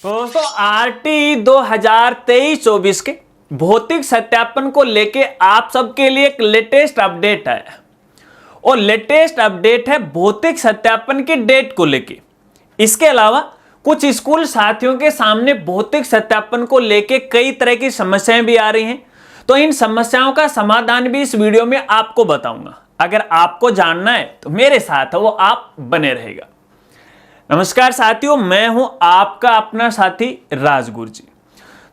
तो दोस्तों आरटी 2023-24 के भौतिक सत्यापन को लेके आप सबके लिए एक लेटेस्ट अपडेट है और लेटेस्ट अपडेट है भौतिक सत्यापन की डेट को लेके। इसके अलावा कुछ स्कूल साथियों के सामने भौतिक सत्यापन को लेके कई तरह की समस्याएं भी आ रही हैं, तो इन समस्याओं का समाधान भी इस वीडियो में आपको बताऊंगा। अगर आपको जानना है तो मेरे साथ वो आप बने रहेगा। नमस्कार साथियों, मैं हूं आपका अपना साथी राजगुरु जी।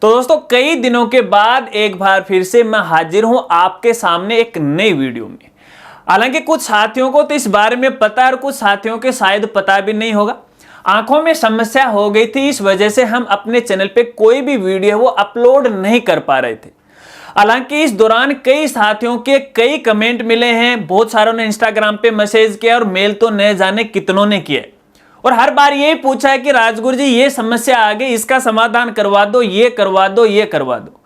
तो दोस्तों कई दिनों के बाद एक बार फिर से मैं हाजिर हूं आपके सामने एक नई वीडियो में। हालांकि कुछ साथियों को तो इस बारे में पता है और कुछ साथियों के शायद पता भी नहीं होगा। आंखों में समस्या हो गई थी, इस वजह से हम अपने चैनल पे कोई भी वीडियो है वो अपलोड नहीं कर पा रहे थे। हालांकि इस दौरान कई साथियों के कई कमेंट मिले हैं, बहुत सारों ने इंस्टाग्राम पे मैसेज किया और मेल तो न जाने कितनों ने किया और हर बार यही पूछा है कि राजगुरु जी ये समस्या आ गई, इसका समाधान करवा दो, ये करवा दो, ये करवा दो।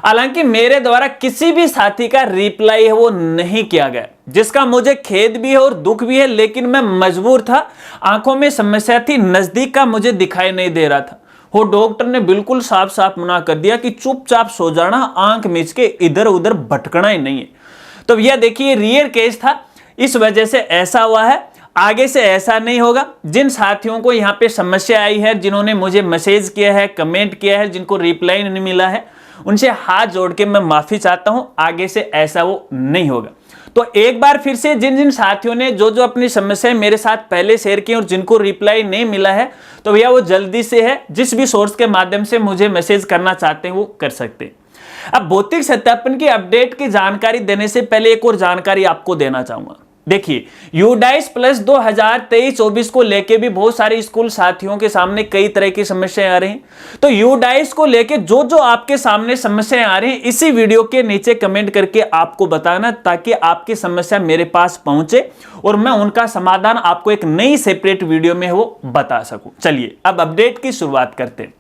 हालांकि मेरे द्वारा किसी भी साथी का रिप्लाई है वो नहीं किया गया, जिसका मुझे खेद भी है और दुख भी है, लेकिन मैं मजबूर था। आंखों में समस्या थी, नजदीक का मुझे दिखाई नहीं दे रहा था। वो डॉक्टर ने बिल्कुल साफ साफ मना कर दिया कि चुपचाप सो जाना, आंख मीच के इधर उधर भटकना ही नहीं है। तो भैया देखिए रियल केस था, इस वजह से ऐसा हुआ है, आगे से ऐसा नहीं होगा। जिन साथियों को यहाँ पे समस्या आई है, जिन्होंने मुझे मैसेज किया है, कमेंट किया है, जिनको रिप्लाई नहीं मिला है, उनसे हाथ जोड़ के मैं माफी चाहता हूं। आगे से ऐसा वो नहीं होगा। तो एक बार फिर से जिन जिन साथियों ने जो जो अपनी समस्याएं मेरे साथ पहले शेयर की और जिनको रिप्लाई नहीं मिला है, तो भैया वो जल्दी से है, जिस भी सोर्स के माध्यम से मुझे मैसेज करना चाहते हैं वो कर सकते हैं। अब भौतिक सत्यापन की अपडेट की जानकारी देने से पहले एक और जानकारी आपको देना चाहूंगा। देखिए यूडाइस प्लस 2023-24 को लेके भी बहुत सारे स्कूल साथियों के सामने कई तरह की समस्याएं आ रही हैं। तो यूडाइस को लेके जो जो आपके सामने समस्याएं आ रही हैं, इसी वीडियो के नीचे कमेंट करके आपको बताना, ताकि आपकी समस्या मेरे पास पहुंचे और मैं उनका समाधान आपको एक नई सेपरेट वीडियो में वो बता सकूं। चलिए अब अपडेट की शुरुआत करते हैं।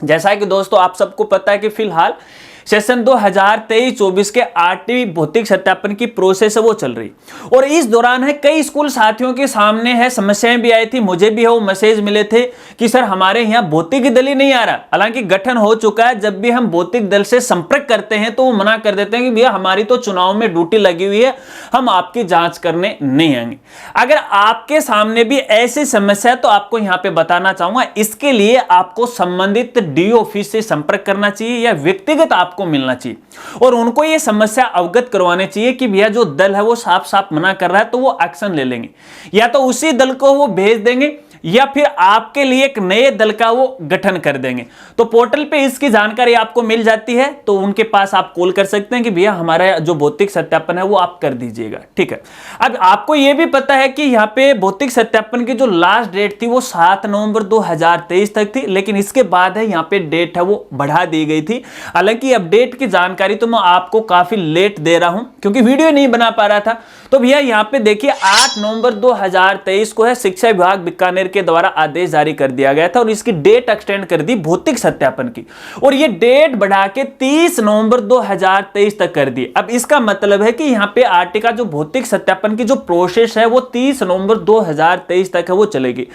जैसा कि दोस्तों आप सबको पता है कि फिलहाल सेशन 2023-24 के आरटी भौतिक सत्यापन की प्रोसेस है वो चल रही और इस दौरान है कई स्कूल साथियों के सामने है समस्याएं भी आई थी। मुझे भी है वो मैसेज मिले थे कि सर हमारे यहाँ भौतिक दल ही नहीं आ रहा। हालांकि गठन हो चुका है, जब भी हम भौतिक दल से संपर्क करते हैं तो वो मना कर देते हैं कि भैया हमारी तो चुनाव में ड्यूटी लगी हुई है, हम आपकी जांच करने नहीं आएंगे। अगर आपके सामने भी ऐसी समस्या है तो आपको यहाँ पे बताना चाहूंगा, इसके लिए आपको संबंधित डी ऑफिस से संपर्क करना चाहिए या व्यक्तिगत आपको मिलना चाहिए और उनको ये समस्या अवगत करवाने चाहिए कि भैया जो दल है वो साफ साफ मना कर रहा है, तो वो एक्शन ले लेंगे, या तो उसी दल को वो भेज देंगे या फिर आपके लिए एक नए दल का वो गठन कर देंगे। तो पोर्टल पे इसकी जानकारी आपको मिल जाती है, तो उनके पास आप कॉल कर सकते हैं कि भैया हमारा जो भौतिक सत्यापन है वो आप कर दीजिएगा। ठीक है, अब आपको ये भी पता है कि यहाँ पे भौतिक सत्यापन की जो लास्ट डेट थी वो 7 नवंबर 2023 तक थी, लेकिन इसके बाद है यहाँ पे डेट है वो बढ़ा दी गई थी। हालांकि अपडेट की जानकारी तो मैं आपको काफी लेट दे रहा हूं क्योंकि वीडियो नहीं बना पा रहा था। तो भैया यहाँ पे देखिए 8 नवंबर 2023 को है शिक्षा विभाग बीकानेर के द्वारा आदेश जारी कर दिया गया था और इसकी डेट एक्सटेंड कर दी भौतिक सत्यापन की, और ये डेट बढ़ा के 30 नवंबर 2023 तक कर दी। अब इसका मतलब है कि यहाँ पे आरटी का जो भौतिक सत्यापन की जो प्रोसेस है वो 30 नवंबर 2023 तक है वो चलेगी।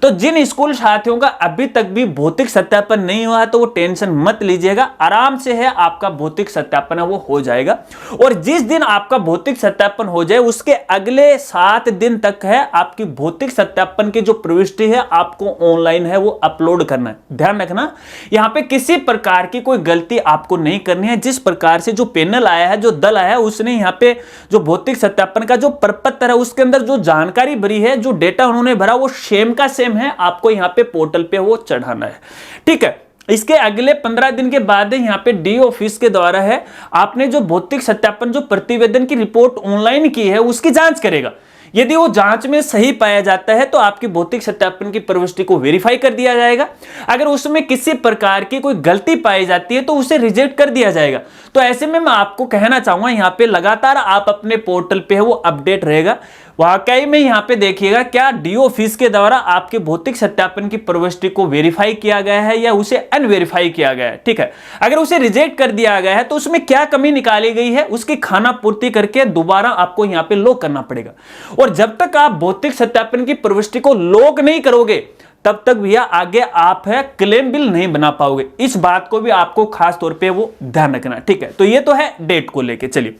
तो जिन स्कूल साथियों का अभी तक भी भौतिक सत्यापन नहीं हुआ है तो वो टेंशन मत लीजिएगा, आराम से है आपका भौतिक सत्यापन है वो हो जाएगा। और जिस दिन आपका भौतिक सत्यापन हो जाए उसके अगले 7 दिन तक है आपकी भौतिक सत्यापन की जो प्रविष्टि है आपको ऑनलाइन है वो अपलोड करना है। ध्यान रखना यहां पे किसी प्रकार की कोई गलती आपको नहीं करनी है। जिस प्रकार से जो पैनल आया है, जो दल आया है, उसने यहां पे जो भौतिक सत्यापन का जो प्रपत्र है उसके अंदर जो जानकारी भरी है, जो डेटा उन्होंने भरा वो सेम का सेम है, आपको यहां पे पोर्टल पे वो चढ़ाना है। ठीक है, इसके अगले 15 दिन के बाद यहाँ पे डी ऑफिस के द्वारा है आपने जो भौतिक सत्यापन जो प्रतिवेदन की रिपोर्ट ऑनलाइन की है उसकी जांच करेगा। यदि वो जांच में सही पाया जाता है तो आपकी भौतिक सत्यापन की प्रविष्टि को वेरीफाई कर दिया जाएगा। अगर उसमें किसी प्रकार की कोई गलती पाई जाती है तो उसे रिजेक्ट कर दिया जाएगा। तो ऐसे में मैं आपको कहना चाहूंगा यहाँ पे लगातार आप अपने पोर्टल पे है वो अपडेट रहेगा। वाकई में यहाँ पे देखिएगा क्या डी ऑफिस के द्वारा आपके भौतिक सत्यापन की प्रविष्टि को वेरीफाई किया गया है या उसे अनवेरीफाई किया गया है। ठीक है, अगर उसे रिजेक्ट कर दिया गया है तो उसमें क्या कमी निकाली गई है उसकी खाना पूर्ति करके दोबारा आपको यहाँ पे लॉक करना पड़ेगा। और जब तक आप भौतिक सत्यापन की प्रविष्टि को लॉक नहीं करोगे तब तक भैया आगे आप है क्लेम बिल नहीं बना पाओगे। इस बात को भी आपको खास तौर पे वो ध्यान रखना, ठीक है। तो ये तो है डेट को लेके। चलिए,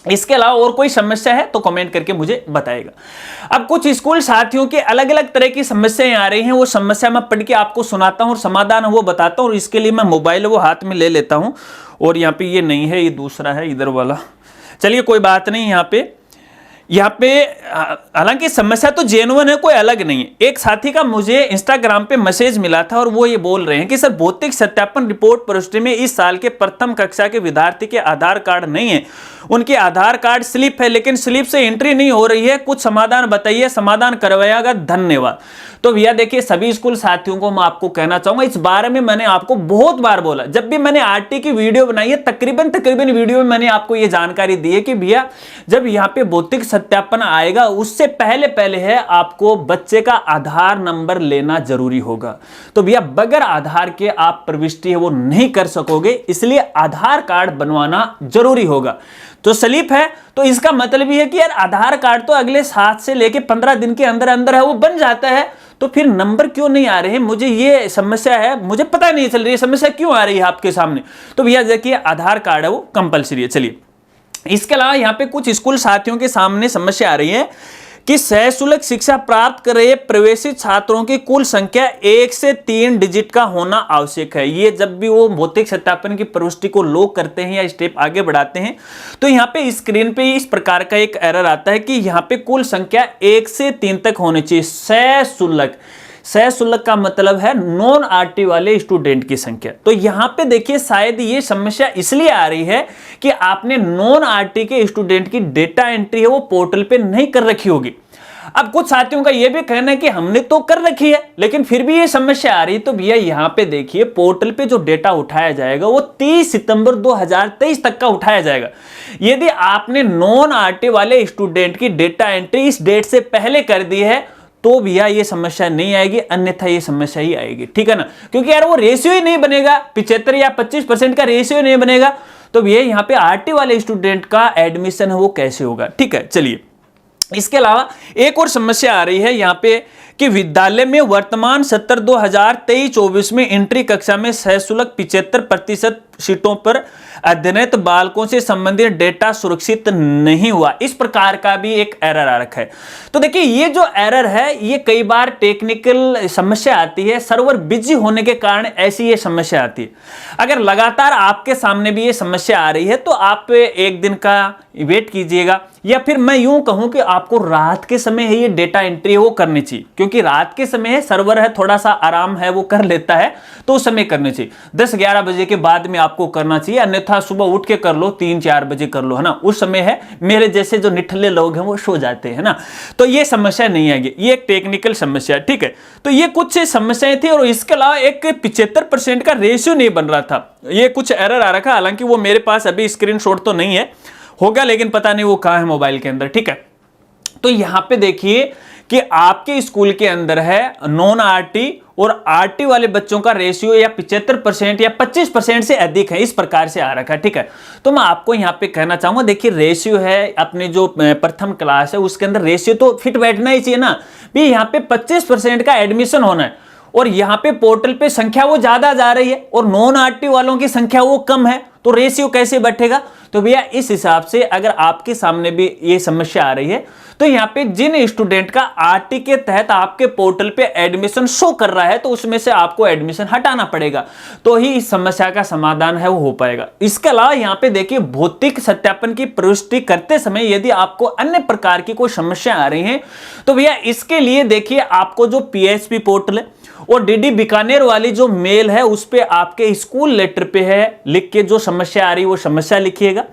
इसके अलावा और कोई समस्या है तो कमेंट करके मुझे बताएगा। अब कुछ स्कूल साथियों की अलग अलग तरह की समस्याएं आ रही हैं, वो समस्या मैं पढ़ के आपको सुनाता हूं और समाधान वो बताता हूं। और इसके लिए मैं मोबाइल वो हाथ में ले लेता हूं, और यहाँ पे ये नहीं है, ये दूसरा है इधर वाला। चलिए कोई बात नहीं। यहाँ पे हालांकि समस्या तो जेन्युइन है, कोई अलग नहीं है। एक साथी का मुझे इंस्टाग्राम पे मैसेज मिला था और वो ये बोल रहे हैं कि सर, भौतिक सत्यापन रिपोर्ट प्रविष्टि में इस साल के प्रथम कक्षा के विद्यार्थी के आधार कार्ड नहीं है, उनके आधार कार्ड स्लिप है, लेकिन स्लिप से एंट्री नहीं हो रही है, कुछ समाधान बताइए, समाधान करवाइएगा, धन्यवाद। तो भैया देखिए, सभी स्कूल साथियों को मैं आपको कहना चाहूंगा, इस बारे में मैंने आपको बहुत बार बोला। जब भी मैंने आरटी की वीडियो बनाई है, तकरीबन वीडियो में मैंने आपको यह जानकारी दी है कि भैया जब यहाँ पे भौतिक सत्यापन आएगा, उससे पहले है आपको बच्चे का आधार नंबर लेना जरूरी होगा। तो भैया बगैर आधार के आप प्रविष्टि है वो नहीं कर सकोगे, इसलिए आधार कार्ड बनवाना जरूरी होगा। तो स्लिप है, तो इसका मतलब ही है कि यार आधार कार्ड तो अगले 7 से लेके 15 दिन के अंदर अंदर है वो बन जाता है, तो फिर नंबर क्यों नहीं आ रहे हैं? मुझे ये समस्या है, मुझे पता नहीं चल रही है समस्या क्यों आ रही है आपके सामने। तो भैया देखिए, आधार कार्ड है वो कंपलसरी है। चलिए, इसके अलावा यहाँ पे कुछ स्कूल साथियों के सामने समस्या आ रही है कि सशुल्क शिक्षा प्राप्त कर रहे प्रवेशित छात्रों की कुल संख्या 1 से 3 डिजिट का होना आवश्यक है। ये जब भी वो भौतिक सत्यापन की प्रविष्टि को लॉक करते हैं या स्टेप आगे बढ़ाते हैं, तो यहाँ पे स्क्रीन पे इस प्रकार का एक एरर आता है कि यहाँ पे कुल संख्या 1 से 3 तक होनी चाहिए। सशुल्क का मतलब है नॉन आरटी वाले स्टूडेंट की संख्या। तो यहां पे देखिए, शायद ये समस्या इसलिए आ रही है कि आपने नॉन आरटी के स्टूडेंट की डेटा एंट्री है वो पोर्टल पे नहीं कर रखी होगी। अब कुछ साथियों का यह भी कहना है कि हमने तो कर रखी है, लेकिन फिर भी ये समस्या आ रही है। तो भैया यहां पे देखिए, पोर्टल पे जो डेटा उठाया जाएगा वो 30 सितंबर 2023 तक का उठाया जाएगा। यदि आपने नॉन आरटी वाले स्टूडेंट की डेटा एंट्री इस डेट से पहले कर दी है, तो भैया ये समस्या नहीं आएगी, अन्यथा ये समस्या ही आएगी, ठीक है ना। क्योंकि यार वो रेशियो ही नहीं बनेगा, 75 या 25% का रेशियो नहीं बनेगा, तो भैया यहाँ पे आरटी वाले स्टूडेंट का एडमिशन है वो कैसे होगा, ठीक है। चलिए, इसके अलावा एक और समस्या आ रही है यहाँ पे कि विद्यालय में वर्तमान सत्र 2023-24 में एंट्री कक्षा में सशुल्क 75% सीटों पर अध्ययनरत बालकों से संबंधित डेटा सुरक्षित नहीं हुआ। इस प्रकार का भी एक एरर आ रखा है। तो देखिए, ये जो एरर है ये कई बार टेक्निकल समस्या आती है, सर्वर बिजी होने के कारण ऐसी ये समस्या आती है। अगर लगातार आपके सामने भी ये समस्या आ रही है तो आप एक दिन का वेट कीजिएगा, या फिर मैं यूं कहूं कि आपको रात के समय है ये डेटा एंट्री वो करनी चाहिए, क्योंकि रात के समय है सर्वर है थोड़ा सा आराम है वो कर लेता है, तो उस समय करनी चाहिए। 10-11 बजे के बाद में आपको करना चाहिए, अन्यथा सुबह उठ के कर लो, 3-4 बजे कर लो, है ना। उस समय है मेरे जैसे जो निठल्ले लोग हैं वो सो जाते हैं ना, तो ये समस्या नहीं आएगी। ये एक टेक्निकल समस्या है, ठीक है। तो ये कुछ समस्याएं थी, और इसके अलावा एक 75% का रेशियो नहीं बन रहा था, ये कुछ एरर आ रखा। हालांकि वो मेरे पास अभी स्क्रीनशॉट तो नहीं है, होगा लेकिन पता नहीं वो कहां है मोबाइल के अंदर, ठीक है। तो यहां पे देखिए कि आपके स्कूल के अंदर है नॉन आरटी और आरटी वाले बच्चों का रेशियो या 75% या 25% से अधिक है, इस प्रकार से आ रखा है, ठीक है। तो मैं आपको यहां पे कहना चाहूंगा, देखिए रेशियो है अपने जो प्रथम क्लास है उसके अंदर रेशियो तो फिट बैठना ही चाहिए ना भी। यहां पे 25% का एडमिशन होना है, और यहां पे पोर्टल पे संख्या वो ज्यादा जा रही है और नॉन आरटी वालों की संख्या वो कम है, तो रेशियो कैसे बैठेगा। तो भैया इस हिसाब से अगर आपके सामने भी ये समस्या आ रही है, तो यहाँ पे जिन स्टूडेंट का आरटी के तहत आपके पोर्टल पे एडमिशन शो कर रहा है, तो उसमें से आपको एडमिशन हटाना पड़ेगा, तो ही इस समस्या का समाधान है वो हो पाएगा। इसके अलावा यहाँ पे देखिए, भौतिक सत्यापन की प्रविष्टि करते समय यदि आपको अन्य प्रकार की कोई समस्या आ रही है, तो भैया इसके लिए देखिए आपको जो पीएचपी पोर्टल है और डीडी बीकानेर वाली जो मेल है उस पे आपके स्कूल लेटर पे है लिख के जो समस्या आ रही है वो समस्या लिखिएगा,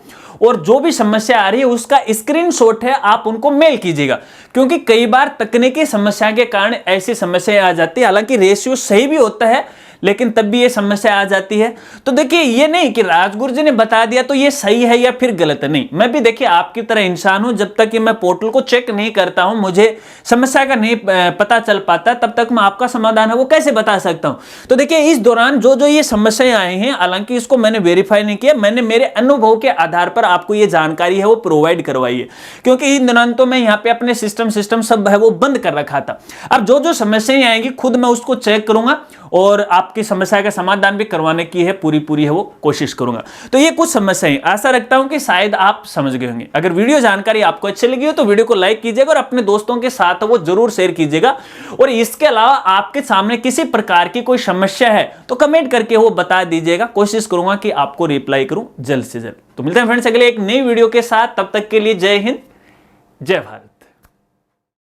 और जो भी समस्या आ रही है उसका स्क्रीनशॉट है आप उनको मेल कीजिएगा, क्योंकि कई बार तकनीकी समस्या के कारण ऐसी समस्याएं आ जाती है। हालांकि रेशियो सही भी होता है, लेकिन तब भी ये समस्या आ जाती है। तो देखिए ये नहीं कि राजगुरु जी ने बता दिया तो ये सही है या फिर गलत है, नहीं। मैं भी देखिए आपकी तरह इंसान हूं, जब तक कि मैं पोर्टल को चेक नहीं करता हूं, मुझे समस्या का नहीं पता चल पाता, तब तक मैं आपका समाधान है वो कैसे बता सकता हूं। तो देखिए इस दौरान जो जो ये समस्याएं आई हैं, हालांकि इसको मैंने वेरीफाई नहीं किया, मैंने मेरे अनुभव के आधार पर आपको ये जानकारी है वो प्रोवाइड करवाई है, क्योंकि इन दिनों तो मैं यहाँ पे अपने सिस्टम सब है वो बंद कर रखा था। अब जो जो समस्याएं आएंगी खुद मैं उसको चेक करूंगा और आपकी समस्या का समाधान भी करवाने की है पूरी है वो कोशिश करूंगा। तो ये कुछ समस्याएं, आशा रखता हूं कि शायद आप समझ गए होंगे। अगर वीडियो जानकारी आपको अच्छी लगी हो तो वीडियो को लाइक कीजिएगा और अपने दोस्तों के साथ वो जरूर शेयर कीजिएगा। और इसके अलावा आपके सामने किसी प्रकार की कोई समस्या है तो कमेंट करके वो बता दीजिएगा, कोशिश करूंगा कि आपको रिप्लाई करूं जल्द से जल्द। तो मिलते हैं फ्रेंड्स अगले एक नई वीडियो के साथ, तब तक के लिए जय हिंद, जय भारत।